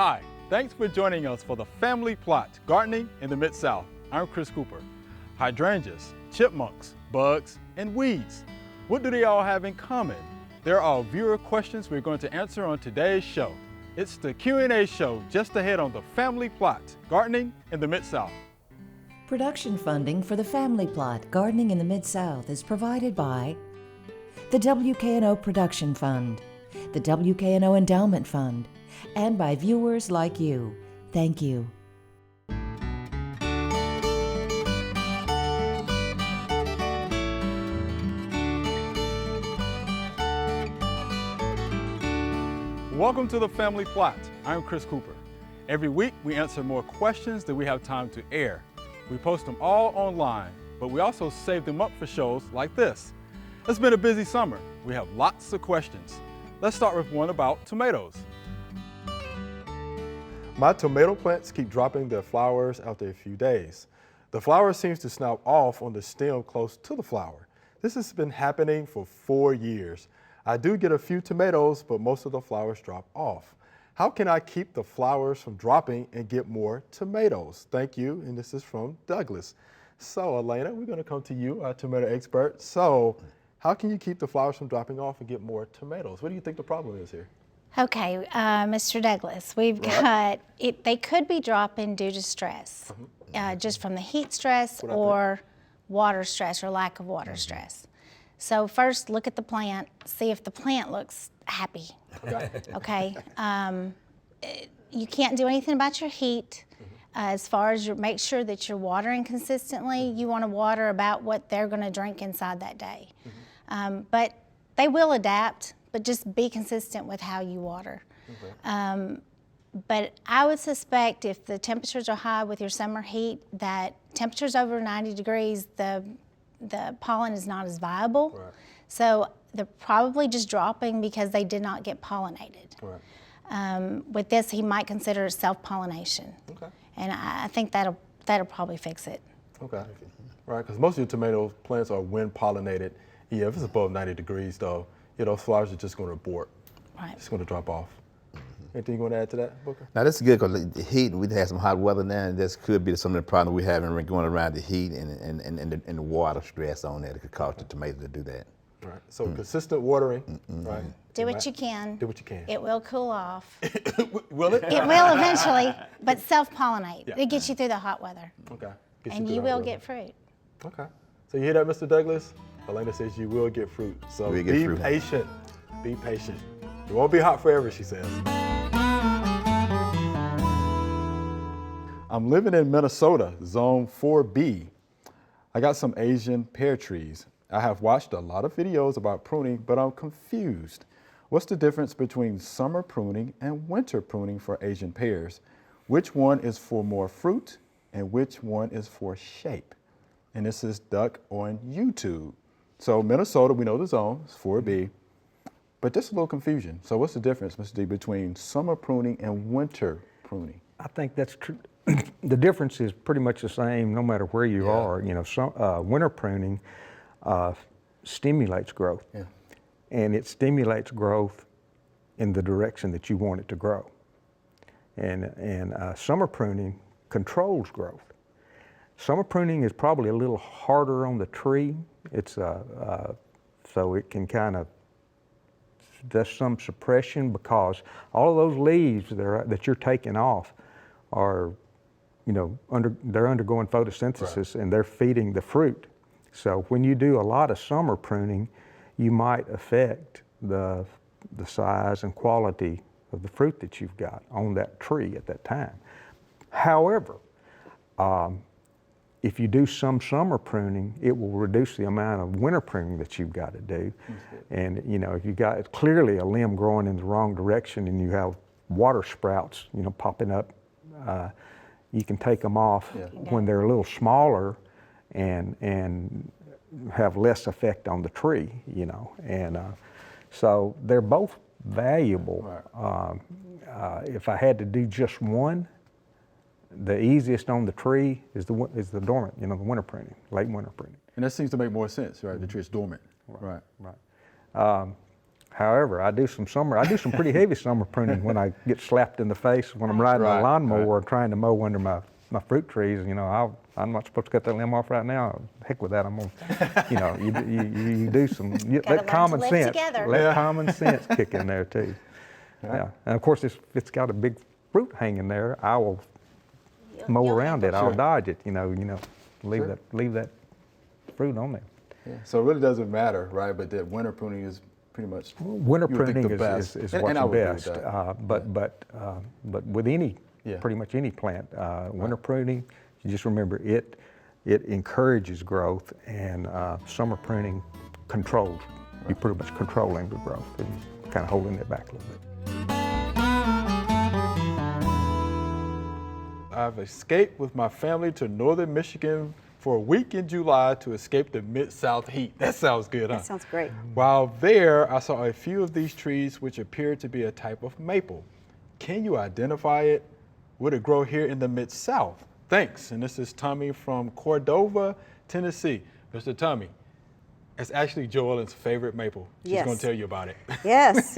Hi, thanks for joining us for the Family Plot, Gardening in the Mid-South. I'm Chris Cooper. Hydrangeas, chipmunks, bugs, and weeds. What do they all have in common? There are viewer questions we're going to answer on today's show. It's the Q&A show just ahead on the Family Plot, Gardening in the Mid-South. Production funding for the Family Plot, Gardening in the Mid-South is provided by the WKNO Production Fund, the WKNO Endowment Fund, and by viewers like you. Thank you. Welcome to the Family Plot. I'm Chris Cooper. Every week we answer more questions than we have time to air. We post them all online, but we also save them up for shows like this. It's been a busy summer. We have lots of questions. Let's start with one about tomatoes. My tomato plants keep dropping their flowers after a few days. The flower seems to snap off on the stem close to the flower. This has been happening for 4 years. I do get a few tomatoes, but most of the flowers drop off. How can I keep the flowers from dropping and get more tomatoes? Thank you, and this is from Douglas. So, Elena, we're gonna come to you, our tomato expert. So, how can you keep the flowers from dropping off and get more tomatoes? What do you think the problem is here? Okay, Mr. Douglas, we've got, they could be dropping due to stress, just from the heat stress or water stress or lack of water stress. So first, look at the plant, see if the plant looks happy. Okay. You can't do anything about your heat. As far as make sure that you're watering consistently. You want to water about what they're going to drink inside that day. But they will adapt, but just be consistent with how you water. But I would suspect if the temperatures are high with your summer heat, that temperatures over 90 degrees, the pollen is not as viable. So they're probably just dropping because they did not get pollinated. With this, he might consider it self-pollination. And I think that'll probably fix it. Right, because most of your tomato plants are wind pollinated. Yeah, if it's above 90 degrees though, those flowers are just going to abort. It's going to drop off. Anything you want to add to that, Booker? Now this is good because the heat, we had some hot weather now, and this could be some of the problem we're having going around the heat and the water stress on that. It could cause the tomato to do that. Right, so consistent watering, right? Do what you can. Do what you can. It will cool off. Will it? It will eventually, but self-pollinate. It gets you through the hot weather. And you will get fruit. So you hear that, Mr. Douglas? Elena says you will get fruit. So be patient. Be patient. It won't be hot forever, she says. I'm living in Minnesota, zone 4B. I got some Asian pear trees. I have watched a lot of videos about pruning, but I'm confused. What's the difference between summer pruning and winter pruning for Asian pears? Which one is for more fruit and which one is for shape? And this is Duck on YouTube. So Minnesota, we know the zone, it's 4B, but just a little confusion. So what's the difference, Mr. D, between summer pruning and winter pruning? I think that's true. The difference is pretty much the same no matter where you are. Winter pruning stimulates growth, and it stimulates growth in the direction that you want it to grow. And summer pruning controls growth. Summer pruning is probably a little harder on the tree. It's so it can kind of does some suppression because all of those leaves that you're taking off are, they're undergoing photosynthesis and they're feeding the fruit. So when you do a lot of summer pruning, you might affect the size and quality of the fruit that you've got on that tree at that time. However, if you do some summer pruning, it will reduce the amount of winter pruning that you've got to do. And if you got clearly a limb growing in the wrong direction and you have water sprouts, popping up, you can take them off when they're a little smaller and have less effect on the tree, And so they're both valuable. If I had to do just one, the easiest on the tree is the dormant, the winter pruning, late winter pruning. And that seems to make more sense, right? The tree is dormant. Right. However, I do some pretty heavy summer pruning when I get slapped in the face when I'm riding Right, a lawnmower right. or trying to mow under my fruit trees. You know, I'm not supposed to cut that limb off right now. Heck with that. I'm gonna, you know, you do some, learn let to common live sense, together. let common sense kick in there too. Yeah, and of course, if it's got a big fruit hanging there, I will mow you'll around it. handle I'll it. dodge it. You know, leave Sure. that fruit on there. Yeah. So it really doesn't matter, right? But that winter pruning is pretty much Winter you would think pruning the best. is And what's I would agree with best, that. but with any, Yeah. pretty much any plant, winter pruning, you just remember it encourages growth, and summer pruning controls. You're pretty much controlling the growth and kind of holding it back a little bit. I've escaped with my family to northern Michigan for a week in July to escape the Mid-South heat. That sounds good, huh? That sounds great. While there, I saw a few of these trees which appeared to be a type of maple. Can you identify it? Would it grow here in the Mid-South? Thanks. And this is Tommy from Cordova, Tennessee. Mr. Tommy, it's actually Joellen's favorite maple. She's Yes. going to tell you about it. Yes.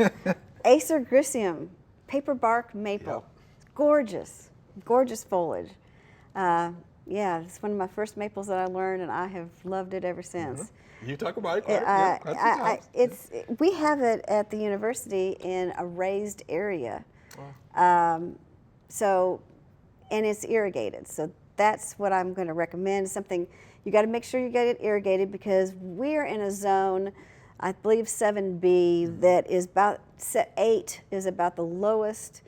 Acer griseum, paper bark maple. Gorgeous, gorgeous foliage. Yeah, it's one of my first maples that I learned, and I have loved it ever since. You talk about it quite a few times. We have it at the university in a raised area. So, and it's irrigated. So that's what I'm going to recommend. Something you got to make sure you get it irrigated, because we're in a zone, I believe 7B, that is about 8 is about the lowest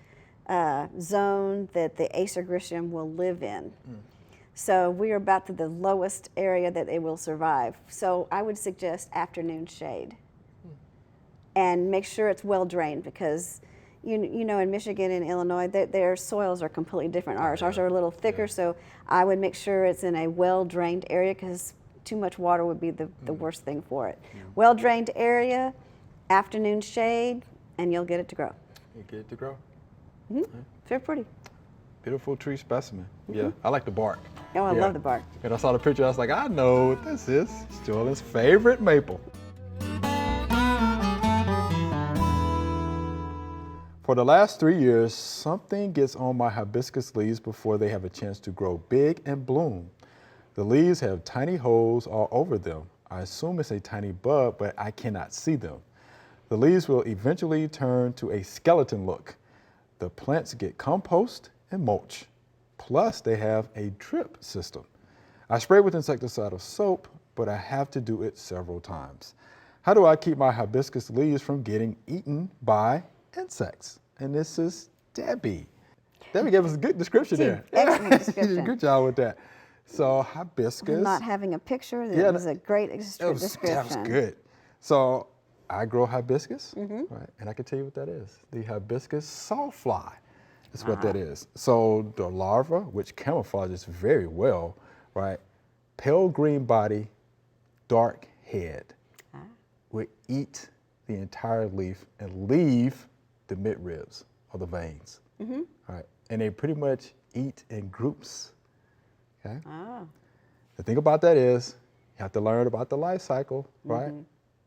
zone that the Acer griseum will live in. So we are about to the lowest area that they will survive. So I would suggest afternoon shade. And make sure it's well drained, because you know, in Michigan and Illinois, their soils are completely different. Ours are a little thicker, so I would make sure it's in a well drained area, because too much water would be the worst thing for it. Well drained area, afternoon shade, and you'll get it to grow. You get it to grow. Very pretty. Beautiful tree specimen. Yeah, I like the bark. Oh, I Yeah. love the bark. And I saw the picture, I was like, I know what this is. It's Joellen's favorite maple. For the last 3 years, something gets on my hibiscus leaves before they have a chance to grow big and bloom. The leaves have tiny holes all over them. I assume it's a tiny bud, but I cannot see them. The leaves will eventually turn to a skeleton look. The plants get compost and mulch. Plus, they have a drip system. I spray with insecticidal soap, but I have to do it several times. How do I keep my hibiscus leaves from getting eaten by insects? And this is Debbie. Debbie gave us a good description there. Excellent She description. did a good job with that. So hibiscus. Not having a picture, that Yeah, was a great That was description. good. So I grow hibiscus, right? And I can tell you what that is. The hibiscus sawfly is what that is. So the larva, which camouflages very well, right? Pale green body, dark head, would eat the entire leaf and leave the midribs or the veins, right? And they pretty much eat in groups, okay? Oh. The thing about that is you have to learn about the life cycle, right?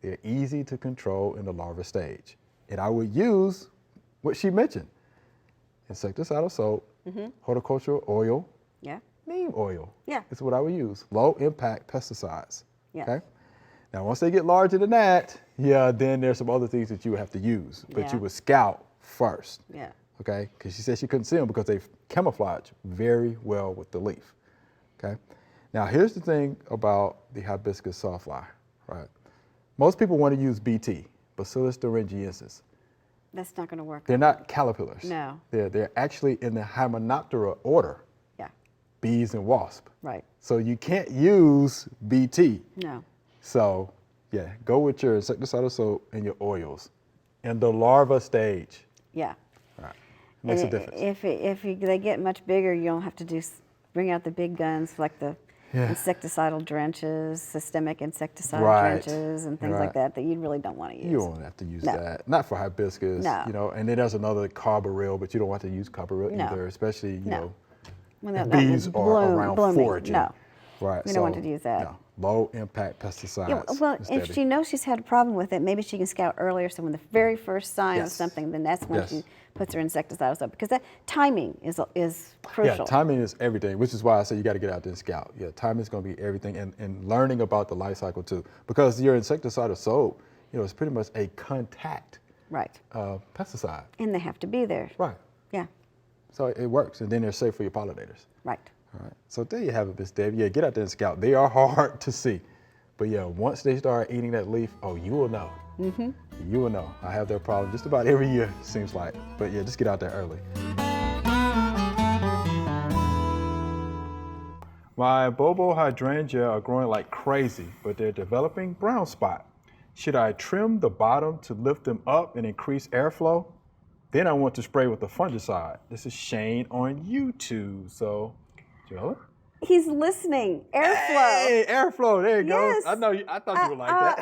They're easy to control in the larva stage. And I would use what she mentioned: insecticidal soap, horticultural oil, Yeah. neem oil. Yeah. Is what I would use. Low impact pesticides. Yes. Okay. Now, once they get larger than that, yeah, then there's some other things that you would have to use, but Yeah. you would scout first. Yeah. Okay, because she said she couldn't see them because they camouflage very well with the leaf. Okay. Now, here's the thing about the hibiscus sawfly, right? Most people want to use BT, Bacillus thuringiensis. That's not going to work. They're not caterpillars. No. They're actually in the Hymenoptera order, Yeah. bees and wasps. Right. So you can't use BT. No. So yeah, go with your insecticidal soap and your oils in the larva stage. Yeah. Right. Makes a And difference. If they get much bigger, you don't have to bring out the big guns like the Yeah. insecticidal drenches, systemic insecticide Right. drenches, and things Right. like that you really don't want to use. You don't have to use No. that. Not for hibiscus. No. You know, and then there's another carbaryl, but you don't want to use carbaryl No. either, especially, you No. know, When if that bees are around blooming. foraging. No. Right. We don't want to use that. low impact pesticides. Yeah, well, Miss if Debbie. she knows she's had a problem with it, maybe she can scout earlier. So when the very first sign of Yes. something, then that's when Yes. she puts her insecticides up, because that timing is crucial. Yeah, timing is everything, which is why I say you got to get out there and scout. Yeah, timing is going to be everything, and learning about the life cycle too, because your insecticide or soap, it's pretty much a contact Right. pesticide. And they have to be there. Right. Yeah. So it works, and then they're safe for your pollinators. Right. All right. So there you have it, Miss Debbie. Yeah, get out there and scout. They are hard to see, but yeah, once they start eating that leaf, oh, you will know. Mm-hmm. You will know. I have that problem just about every year, seems like. But yeah, just get out there early. My Bobo hydrangea are growing like crazy, but they're developing brown spot. Should I trim the bottom to lift them up and increase airflow? Then I want to spray with the fungicide. This is Shane on YouTube. So, Joella? He's listening. Airflow. Hey, airflow. There you Yes. go. I know. I thought you would like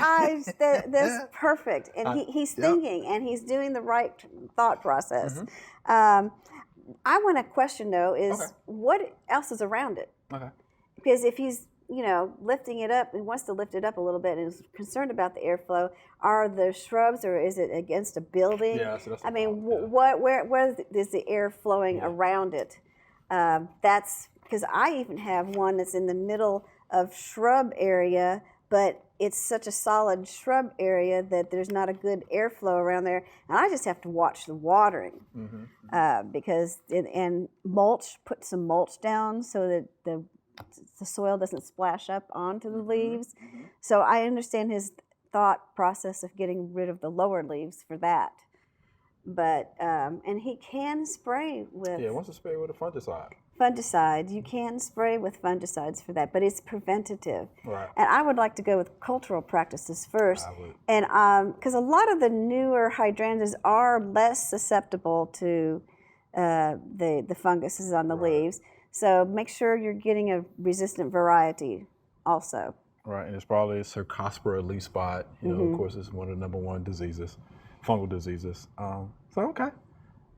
that. That's perfect. And he's yep. thinking, and he's doing the right thought process. Mm-hmm. I want to question, though, is Okay. what else is around it? Okay. Because if he's, lifting it up, he wants to lift it up a little bit and is concerned about the airflow, are the shrubs, or is it against a building? Yeah, so that's the I mean, problem, yeah. where is the air flowing around it? That's because I even have one that's in the middle of shrub area, but it's such a solid shrub area that there's not a good airflow around there, and I just have to watch the watering because and mulch, put some mulch down so that the soil doesn't splash up onto the leaves. So I understand his thought process of getting rid of the lower leaves for that. But and he can spray with Yeah, once to spray with a fungicide. fungicides. You can spray with fungicides for that, but it's preventative. Right. And I would like to go with cultural practices first. I would. And because a lot of the newer hydrangeas are less susceptible to the funguses on the leaves. So make sure you're getting a resistant variety also. Right, and it's probably Cercospora leaf spot. Of course, it's one of the #1 diseases, fungal diseases. So, okay.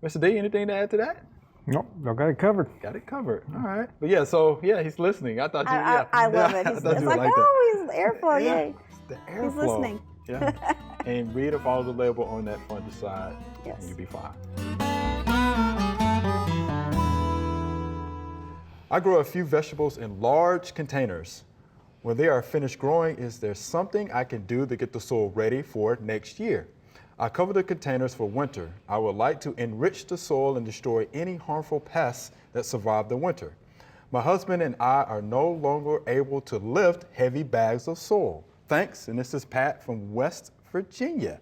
Mr. D, anything to add to that? Nope, I got it covered. Got it covered. All right. But yeah, so yeah, he's listening. I thought you, I love it. I It's thought you would like, like that. oh, he's airflow, yay. The airflow. He's listening. Yeah. And read or follow the label on that fungicide, Yes. and you'll be fine. I grow a few vegetables in large containers. When they are finished growing, is there something I can do to get the soil ready for next year? I cover the containers for winter. I would like to enrich the soil and destroy any harmful pests that survive the winter. My husband and I are no longer able to lift heavy bags of soil. Thanks, and this is Pat from West Virginia.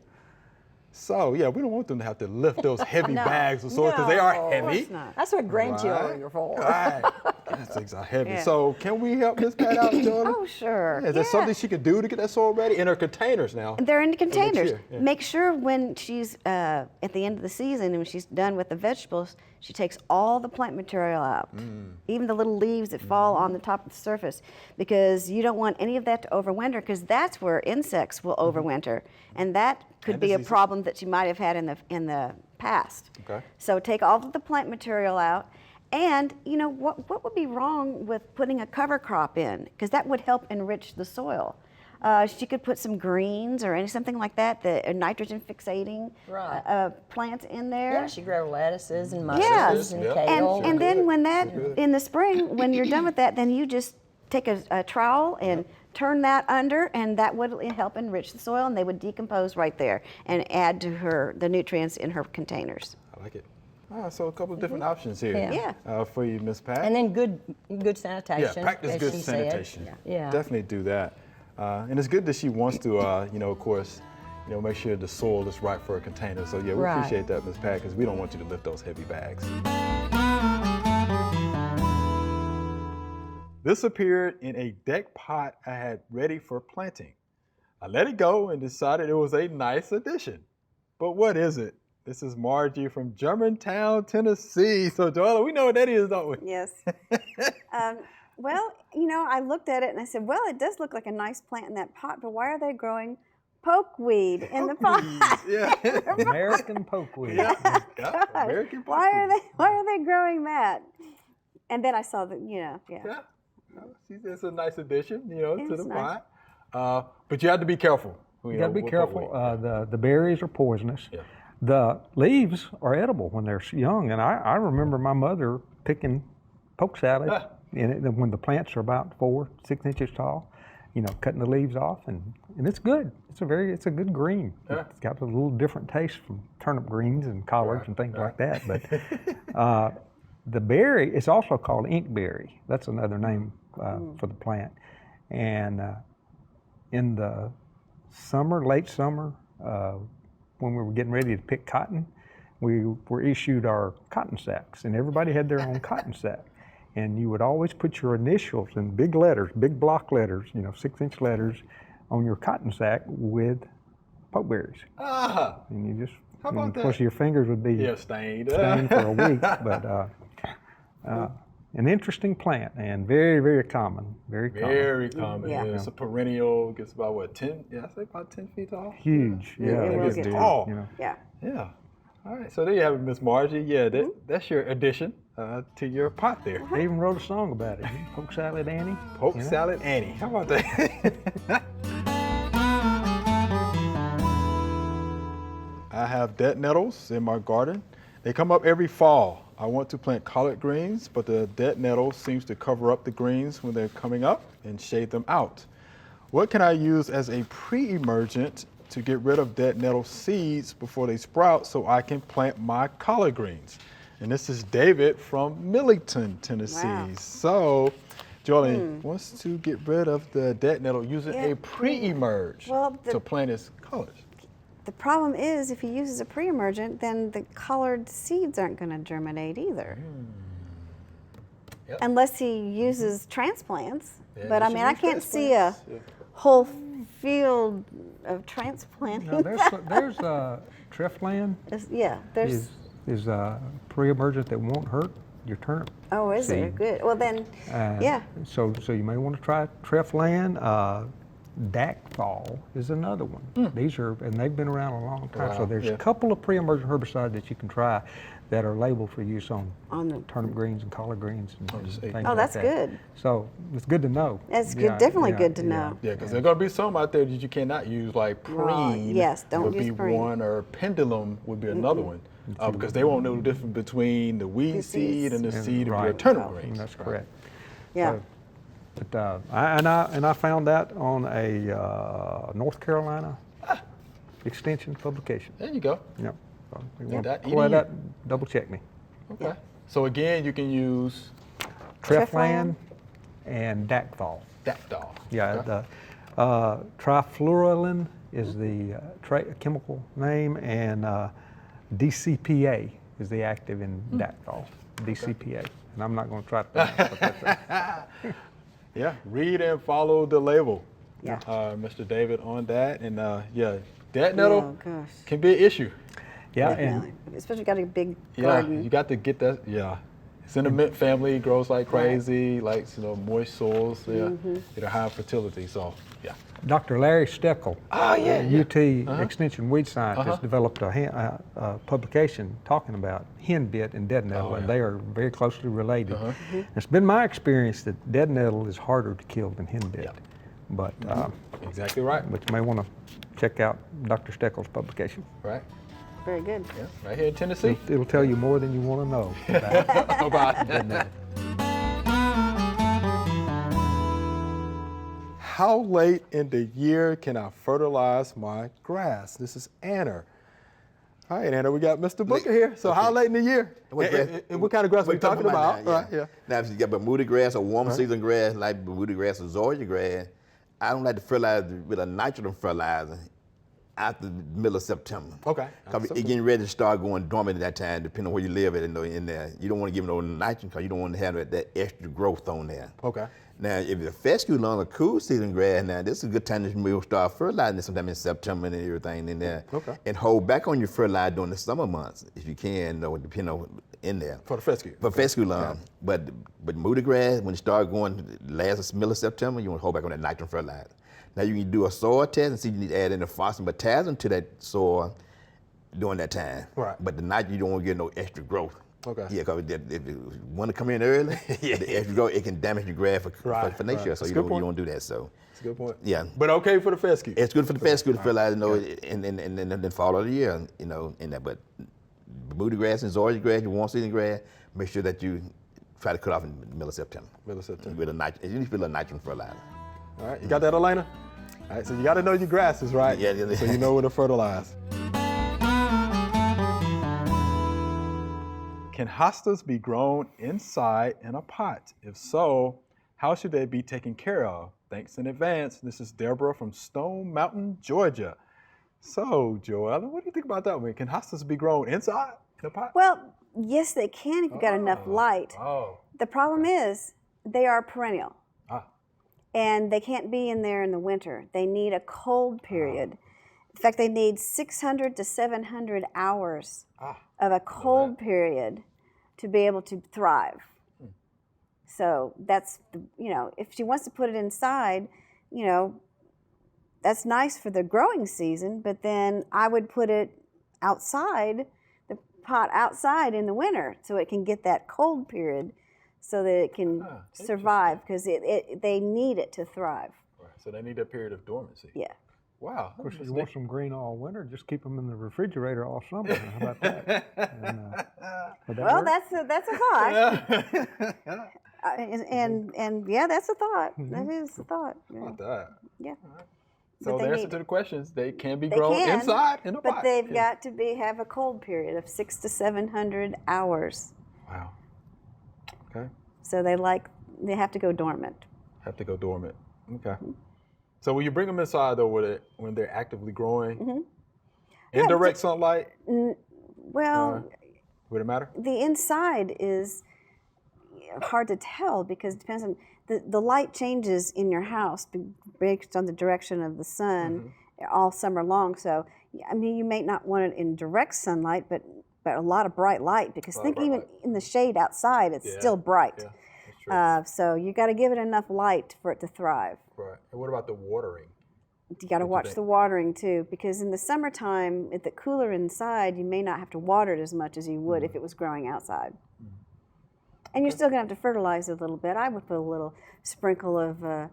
So yeah, we don't want them to have to lift those heavy bags of soil because they are Of heavy. course not. That's what grandchildren are for. Right. Those things are heavy. Yeah. So can we help Miss Pat out, Jordan? Oh, sure. Yeah, is there something she could do to get that soil ready in her containers now? They're in the containers. year, yeah. Make sure when she's at the end of the season and when she's done with the vegetables, she takes all the plant material out, even the little leaves that fall on the top of the surface, because you don't want any of that to overwinter, because that's where insects will overwinter, and that could And be a diseases. problem that you might have had in the past. Okay. So take all of the plant material out. And what would be wrong with putting a cover crop in? Because that would help enrich the soil. She could put some greens or something like that, the nitrogen fixating Right. plants in there. Yeah, she grow lettuces and Yeah. mushrooms and Yeah. kale. And then good. when that good. in the spring, when you're done with that, then you just take a trowel and turn that under, and that would help enrich the soil, and they would decompose right there and add to the nutrients in her containers. I like it. So a couple of different options here Yeah. for you, Miss Pat. And then good sanitation. yeah, practice as good she said. sanitation. Yeah. Definitely do that. And it's good that she wants to, of course, make sure the soil is right for a container. So yeah, we Right. appreciate that, Miss Pat, because we don't want you to lift those heavy bags. This appeared in a deck pot I had ready for planting. I let it go and decided it was a nice addition. But what is it? This is Margie from Germantown, Tennessee. So Joella, we know what that is, don't we? Yes. Well, I looked at it and I said, well, it does look like a nice plant in that pot, but why are they growing pokeweed in the pot? Yeah. American pokeweed. Yeah. American Why are they growing that? And then I saw that, Yeah. It's a nice addition, you know, to It's the nice. pot. But you have to be careful. You got to be careful. The berries are poisonous. Yeah. The leaves are edible when they're young, and I remember my mother picking poke salad in it when the plants are about 4-6 inches tall. You know, cutting the leaves off, and it's good. It's a good green. Yeah. It's got a little different taste from turnip greens and collards and things like that. But the berry is also called inkberry. That's another name for the plant. And in the summer, late summer, when we were getting ready to pick cotton, we were issued our cotton sacks, and everybody had their own cotton sack. And you would always put your initials in big letters, big block letters, 6-inch letters, on your cotton sack with pokeberries. Ah, And you just, How about of course, that? your fingers would be yeah, stained. stained for a week. But an interesting plant and very, very common. Very common. Very common. Yeah. Yeah. It's a perennial. Gets about what, 10? Yeah, I say about 10 feet tall. Huge. Yeah, Yeah, it it will gets get big, tall. you know. Yeah. Yeah. All right. So there you have it, Miss Margie. Yeah, that's your addition to your pot there. They even wrote a song about it. Poke salad Annie. Poke you know? salad Annie. How about that? I have dead nettles in my garden. They come up every fall. I want to plant collard greens, but the dead nettle seems to cover up the greens when they're coming up and shade them out. What can I use as a pre-emergent to get rid of dead nettle seeds before they sprout so I can plant my collard greens? And this is David from Millington, Tennessee. Wow. So, Jolie wants to get rid of the dead nettle using Yeah. a pre-emerge Well, to plant his collards. The problem is if he uses a pre-emergent, then the collared seeds aren't going to germinate either. Yep. Unless he uses transplants. Yeah, But I you mean, should I use can't see a transplants. Yeah. whole field of transplanting. Now, there's Treflan Yeah, there's. is a pre-emergent that won't hurt your turnip. Oh, is there? seed. Good. Well, then, yeah. So you may want to try Treflan. Dacthal is another one. And they've been around a long time. So Wow, there's yeah. a couple of pre-emergent herbicides that you can try that are labeled for use on On the- turnip greens and collard greens and just things ate. Oh, like that's that. good. So it's good to know. That's good. Definitely good to yeah. know. Yeah, because there are going to be some out there that you cannot use, like Right. preen. Yes, don't would use be preen. one, or pendulum would be another one, because they won't know the difference between the weed seed and the And- seed of your right. turnip Oh, greens. That's correct. Yeah. So, but I found that on a North Carolina extension publication. There you go. Yep. So you Yeah, want that to pull that EDU. up, double check me. Okay. So again, you can use Treflan and Dacthal. Dactyl. Yeah, Okay. the trifluralin is the chemical name, and DCPA is the active in Dacthal. DCPA, and I'm not going to try to pronounce what that's. Yeah, read and follow the label. Yeah. Mr. David on that. And yeah, dead nettle Oh, gosh. can be an issue. Yeah, Definitely. Especially got a big Yeah, garden. you got to get that. Yeah. It's in the mint family, grows like crazy, likes, moist soils, yeah, it'll have fertility, so yeah. Dr. Larry Steckel, UT Extension weed scientist, developed a publication talking about henbit and dead nettle, and they are very closely related. It's been my experience that dead nettle is harder to kill than henbit, Yeah. but Exactly right, you may want to check out Dr. Steckel's publication. right? Very good. Yeah, right here in Tennessee. It'll tell you more than you want to know about About dead nettle. how late in the year can I fertilize my grass? This is Anna. All right, Anna, we got Mr. Booker here. So how late in the year? What And- grass- and what kind of grass are we talking about? now? Right, yeah. Now, if you got Bermuda grass or warm season grass, like Bermuda grass or Zoysia grass, I don't like to fertilize with a nitrogen fertilizer after the middle of September. Okay. Because it's getting ready to start going dormant at that time, depending on where you live at in there. You don't want to give it no nitrogen because you don't want to have that extra growth on there. Okay. Now, if it's a fescue lawn or cool season grass, now this is a good time to maybe start fertilizing it sometime in September and everything in there. Okay. And hold back on your fertilizer during the summer months if you can, depending on in there. For the fescue. For fescue lawn. But Bermuda grass, when you start going last middle of September, you want to hold back on that nitrogen fertilizer. Now you can do a soil test and see if you need to add in the phosphorus and potassium to that soil during that time. Right. But the nitrogen, you don't want to get no extra growth Okay. Yeah, because if you want to come in early, if you go, it can damage your grass for next year. So That's a you good don't, point. want to do that. So That's a good point. Yeah. But okay for the fescue. it's good for the fescue to fill out, you know, and then fall of the year, you know, in that. But Bermuda grass and zoysia grass, your warm season grass, make sure that you try to cut off in the middle of September. Middle of September. With a nitrogen, you need to put a little nitrogen fertilizer. All right, you got that, Elena? All right, so you got to know your grasses, right? Yeah, yeah. So you know where to fertilize. Can hostas be grown inside in a pot? If so, how should they be taken care of? Thanks in advance. This is Deborah from Stone Mountain, Georgia. So, Joella, what do you think about that one? Can hostas be grown inside in a pot? Well, yes, they can if you've got enough light. Oh, The problem is they are perennial. ah, And they can't be in there in the winter. They need a cold period. In fact, they need 600 to 700 hours of a cold period to be able to thrive. So that's, you know, if she wants to put it inside, you know, that's nice for the growing season, but then I would put it outside, the pot outside in the winter so it can get that cold period so that it can survive because they need it to thrive. right. So they need a period of dormancy. Yeah. Wow. Of course, if you want some green all winter, just keep them in the refrigerator all summer. How about that? Would that Well, work? that's a thought. And yeah, that's a thought. That is a thought. Yeah. About that. Yeah. So But the they answer need- to the questions, they can be They grown can, inside in a pot. but they've Yeah. got to have a cold period of 600 to 700 hours. Wow. Okay. So they have to go dormant. Have to go dormant. Okay. So when you bring them inside though, when they're actively growing, in direct sunlight, Well, would it matter? the inside is hard to tell because it depends on the light changes in your house based on the direction of the sun all summer long. So I mean, you may not want it in direct sunlight, but a lot of bright light because think bright even light. in the shade outside, it's Yeah, still bright. Yeah, that's true. So you got to give it enough light for it to thrive. Right. And what about the watering? You got to watch think? the watering too, because in the summertime, at the cooler inside, you may not have to water it as much as you would if it was growing outside. And you're still going to have to fertilize it a little bit. I would put a little sprinkle of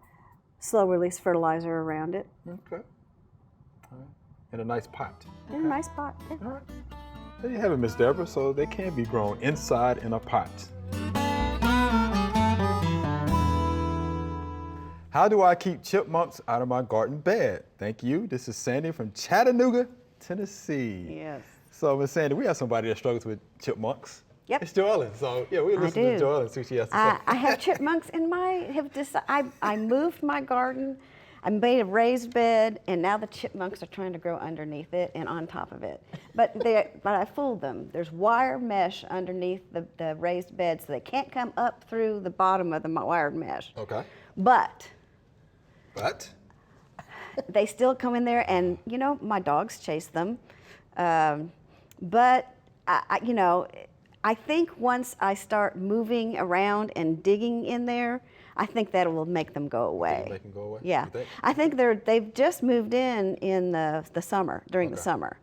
slow release fertilizer around it. Okay. All right. In a nice pot. In a nice pot. Yeah. All right. There you have it, Miss Deborah. So they can be grown inside in a pot. How do I keep chipmunks out of my garden bed? Thank you. This is Sandy from Chattanooga, Tennessee. Yes. So, Miss Sandy, we have somebody that struggles with chipmunks. Yep. It's Joellen. So, yeah, we'll listen to do. Joellen and see what she has to say. I have chipmunks in my, I moved my garden. I made a raised bed, and now the chipmunks are trying to grow underneath it and on top of it. But I fooled them. There's wire mesh underneath the raised bed, so they can't come up through the bottom of the wired mesh. Okay. But But they still come in there, and you know my dogs chase them. But I think once I start moving around and digging in there, I think that will make them go away. make them go away? Yeah, You think? I think they've just moved in the summer during the summer,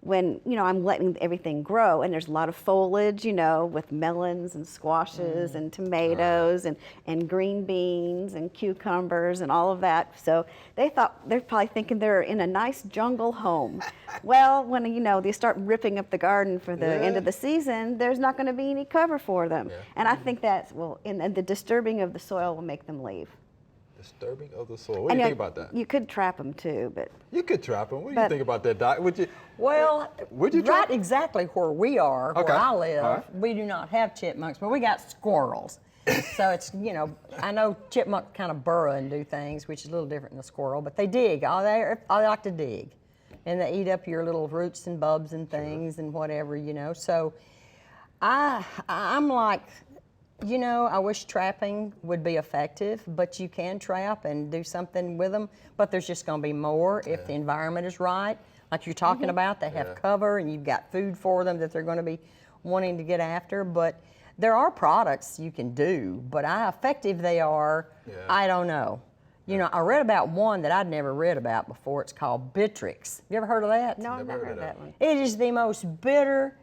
when I'm letting everything grow, and there's a lot of foliage, with melons and squashes and tomatoes and green beans and cucumbers and all of that. So they're probably thinking they're in a nice jungle home. Well, when they start ripping up the garden for the end of the season, there's not going to be any cover for them. Yeah. And I think and the disturbing of the soil will make them leave. disturbing of the soil. What do you think about that? You could trap them too, but You could trap them. What do you But- think about that, Doc? Would you? Well, Would you right try- exactly where we are, Okay. where I live, All right. we do not have chipmunks, but we got squirrels. So it's, I know chipmunks kind of burrow and do things, which is a little different than a squirrel, but they dig. They like to dig. And they eat up your little roots and bulbs and things and whatever, So I'm like, I wish trapping would be effective, but you can trap and do something with them, but there's just going to be more if the environment is right. Like you're talking about, they have cover and you've got food for them that they're going to be wanting to get after. But there are products you can do, but how effective they are, I don't know. I read about one that I'd never read about before. It's called Bittrex. You ever heard of that? no, I've never heard that one. It is the most bitter,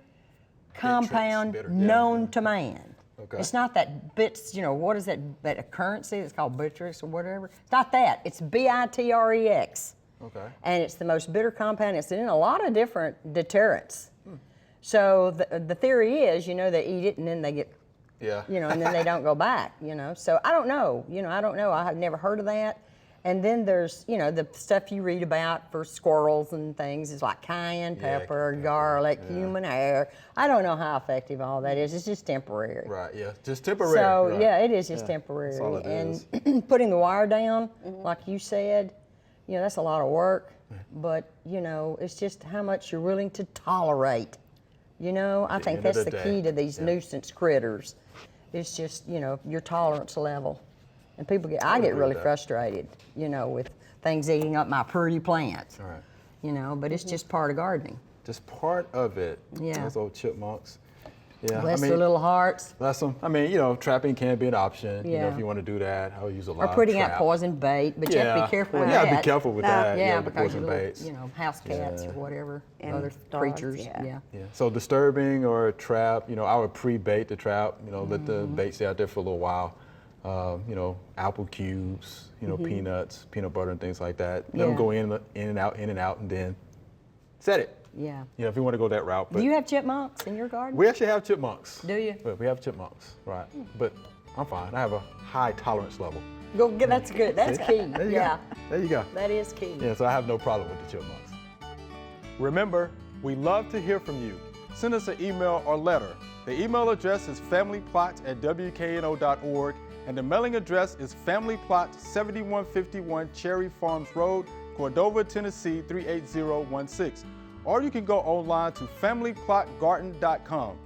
compound bitter, known to man. Okay. It's not that bits, what is that currency that's called Bittrex or whatever? It's not that. It's Bitrex. Okay. And it's the most bitter compound. It's in a lot of different deterrents. So the theory is, they eat it and then they get, Yeah. and then they don't go back, So I don't know. I don't know. I have never heard of that. And then there's, the stuff you read about for squirrels and things is like cayenne pepper, garlic, human hair. I don't know how effective all that is. It's just temporary. Right, yeah, just temporary. So right. yeah, it is just temporary. That's all it and is. putting the wire down, like you said, that's a lot of work. But it's just how much you're willing to tolerate. I think end of that's the the day, key to these nuisance critters. It's just your tolerance level. And I get agree really with that. frustrated, with things eating up my pretty plants. All right. But it's just part of gardening. Just part of it. Yeah. Those old chipmunks. Yeah. Bless their little hearts. Bless them. Trapping can be an option. Yeah. If you want to do that, I would use a lot Or of putting out trap. poison bait, but you have to be careful with You that. gotta be careful with that. Yeah, the because poison little, baits. house cats or Yeah. whatever, And other dogs, creatures. yeah. Yeah. So disturbing or a trap, I would pre-bait the trap. Let the bait stay out there for a little while. Apple cubes, peanuts, peanut butter, and things like that. Let them Yeah. go in and out, and then set it. Yeah. If you want to go that route. But Do you have chipmunks in your garden? we actually have chipmunks. Do you? But we have chipmunks, right? But I'm fine. I have a high tolerance level. Go get. That's good. That's key. There you Yeah. go. There you go. That is key. Yeah, so I have no problem with the chipmunks. Remember, we love to hear from you. Send us an email or letter. The email address is familyplot@wkno.org, and the mailing address is Family Plot, 7151 Cherry Farms Road, Cordova, Tennessee 38016. Or you can go online to familyplotgarden.com.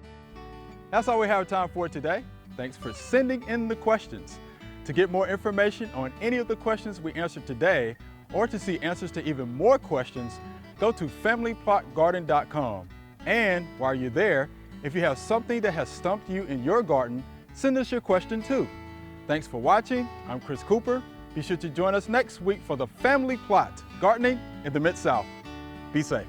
That's all we have time for today. Thanks for sending in the questions. To get more information on any of the questions we answered today, or to see answers to even more questions, go to familyplotgarden.com. And while you're there, if you have something that has stumped you in your garden, send us your question too. Thanks for watching. I'm Chris Cooper. Be sure to join us next week for the Family Plot, Gardening in the Mid-South. Be safe.